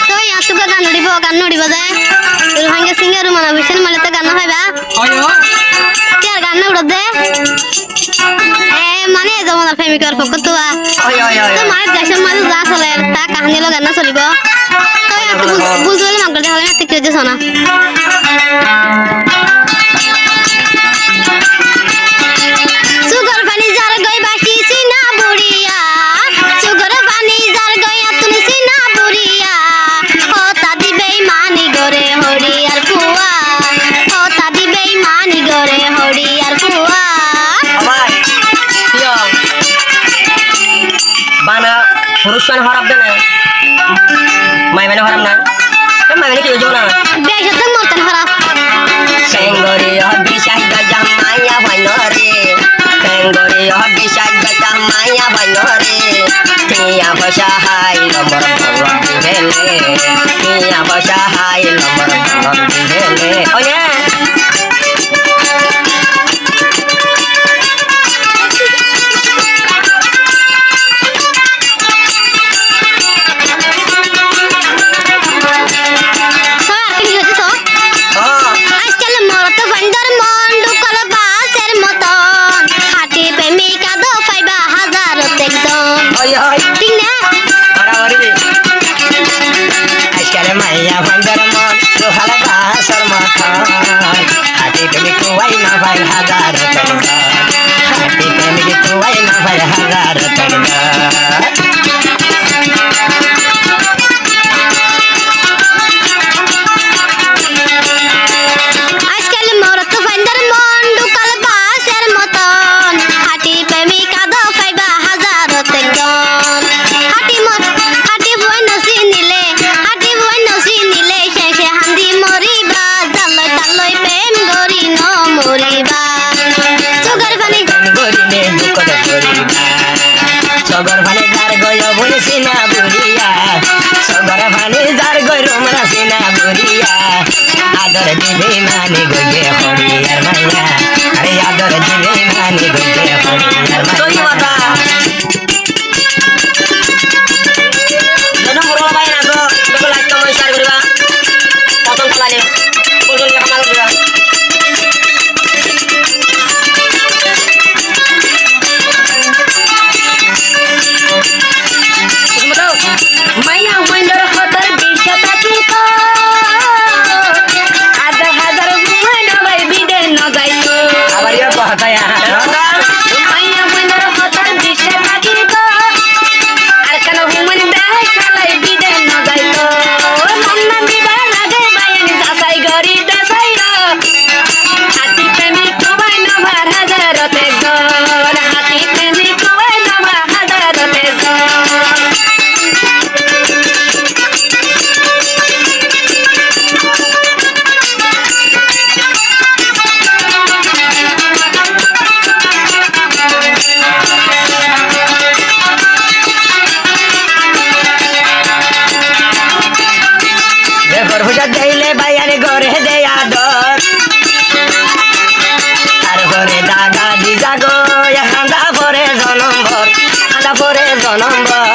তো ইয়াসু গান নড়িব যায় রোহাঙ্গে সিঙ্গার মানা বিশাল মালে তো গান হইবা আয়ো কি আর গান উড় দে মানে যেমন প্রেমিকার পক্ষ তো তো মার দেশের মাঝে যা চলে তা কাহিনী লো গান চলিব তো একটু বুঝলে মাগ করতে হবে না ঠিক আছে না সুগর পানি যার গই বাসি সিনা বুড়িয়া সুগর পানি যার গই আতুন সিনা বুড়িয়া ও তাদি বেঈমানি গরে হরি আর ফুয়া ও তাদি বেঈমানি গরে হরি আর ফুয়া আবার কিয়া বানা পুরুষান হরাব দেনা মাই মানে হরাম না মাই মানে কি হইছো না বেশ তো মতন হরাপ সেঙ্গরি হবি সাইগা জামাইয়া ভাইনরে সেঙ্গরি হবি সাইগা জামাইয়া ভাইনরে টিয়া বসা হাই নম্বর ভগবান দিলে টিয়া বসা হাই নম্বর ভগবান দিলে ওয়ে মাইয়া ভাঙ্গার মন রোহালা বাসর মাথায় হাতি প্রেমিক তুয়াই না ভাই হাজার তরঙ্গা হাতি প্রেমিক তুয়াই না ভাই হাজার তরঙ্গা আজকাল মরত ফাইন্দার মন ঢুকাল বাসের মতন হাতি প্রেমিক আদো পাইবা হাজারত একজন হাতি বই নসি নিলে শেষে হান্দি মরিবা জালয় তালয় প্রেম গরি ন মরিবা সুগর পানি গরিলে দুঃখত করিবা সগর ভানে যার গয় বলছি না বুড়িয়া সগর ভানে যার গয় রোমরা সিনা বুড়িয়া আদর দিবে মানে গয়ে হরিয়ার মাইয়া আরে আদর দিবে মানে গয়ে হরিয়ার মাইয়া যদি মুরলা ভাই না তো দেখো লাইক কমেন্ট শেয়ার করিবা পছন্দ লাগলে বলুন কামাল করিবা মাইয়া ওইন্ডর হতর বিশা থাকি তো হাজার হাজার ঘুমাই না ভাই বিদে ন যাইতো আবার ইয়া কথা মাইয়া ওইন্ডর হতর বিশা থাকি তো আর কেন ঘুমাই দেয় খালাই বিদে ন যাইতো মন্না দিবা লাগে বাইন যাচাই গরি দেখাই হাতি প্রেমিক তুবাই না ভার হাজারতে গর হাতি প্রেমিক তুবাই না ভার হাজারতে গর দেইলে বাইয়ারে ঘরে দেয়া দর আর ঘরে দাগা দি জাগো হাঁদা পরে জনম্বর হাঁদা পরে জনম্বর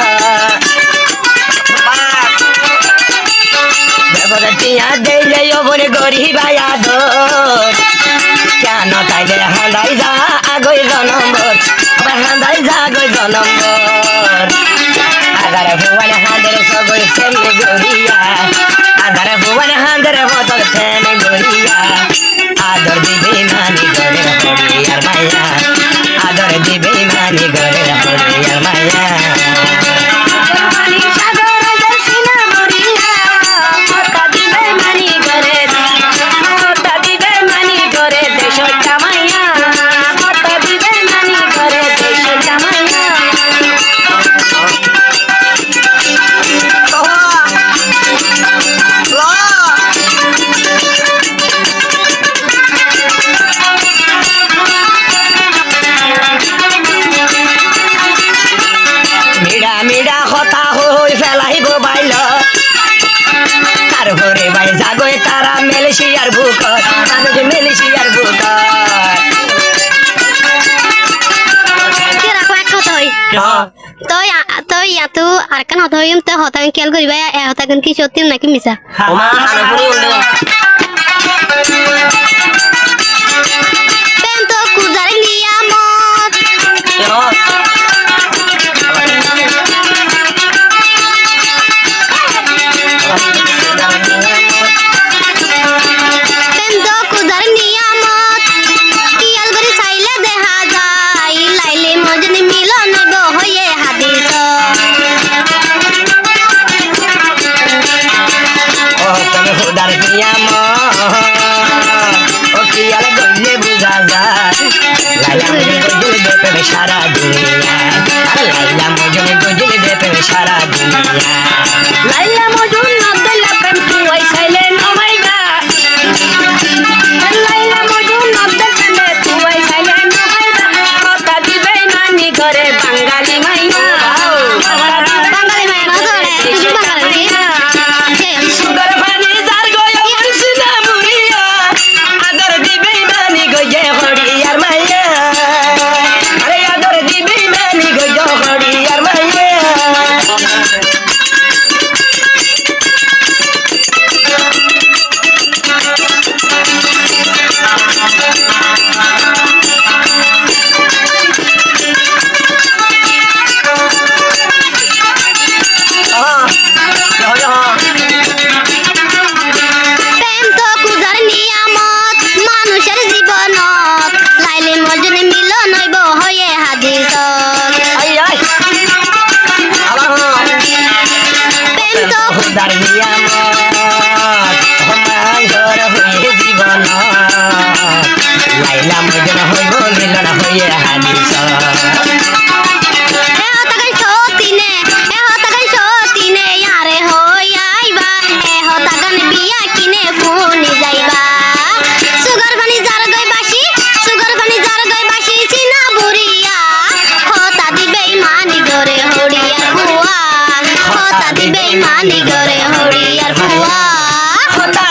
দেবরে টিয়া দেইলে ওপরে গরি বায়া দর কেন তাইলে হাঁদাই যা আগই জনম্বর হাঁদাই যা আগই জনম্বর আগারে ভুয়ানে হাঁদের সগই সেমনি গরিয়া আধারে ভুবনে হাঁদরে বদল প্রেমে গড়িয়া আদর দিবে মানি গরে হরিয়ার মায়া আদর দিবে মানি গরে হরিয়ার মায়া Malaysiaর বুকত মানুষ মালয়েশিয়ার বুকত কে রাখো এক কথা হই তো ইয়াতো আর কেন হতা হইম তো হতা খেয়াল করিবা এ হতা কি সত্যি নাকি মিছা ওমা হানপুরি উল্লে প্রেম তো কুজার নিয়ামত প্রেম তো কুজার নিয়ামত কিয়াল করে চাইলে দেখা যায় লাইলে মজনি মিলন হইব হয়ে হাদিস ও তুমি খুদার নিয়ামত ও কি আলে গইলে বুঝা যায় লাইলা মজনু গজল দেবে সারা দুনিয়া আরে লাইলা মজনু গজল দেবে সারা দুনিয়া লাইলা মজনু নদল প্রেম তুই চাইলে নমাইবা লাইলা মজনু নদল প্রেম তুই চাইলে নমাইবা কথা দিবে মানি করে বাঙালি মাইয়া বাঙালি মায়া না ধরে তুই বাঙালি সুগার পানি যার গয় মনসিনা বুড়িয়া আদর দিবে মানি গয়ে হড়িয়ার মাইয়া আরে আদর দিবে মানি গয়ে হড়িয়ার মাইয়া প্রেম তো কুজার নিয়ামত মানুষের জীবনত লাইলে মজনি মিলন হইব হয়ে হাদিস আই আই আবার প্রেম তো খুদার নিয়ামত সমান্তর হয়ে জীবন লাইলা মজন হইব মিলন হয়ে হাদিস এ হতাগান সতিনে ইয়ারে হই আইবা এ হতাগান বিয়া কিনে ফোনে যাইবা সুগার পানি যার গই বাসি চিনা বুড়িয়া হতা দিবে মানি গরে হড়িয়ার বুয়া হতা দিবে মানি গরে হড়িয়ার বুয়া খোদা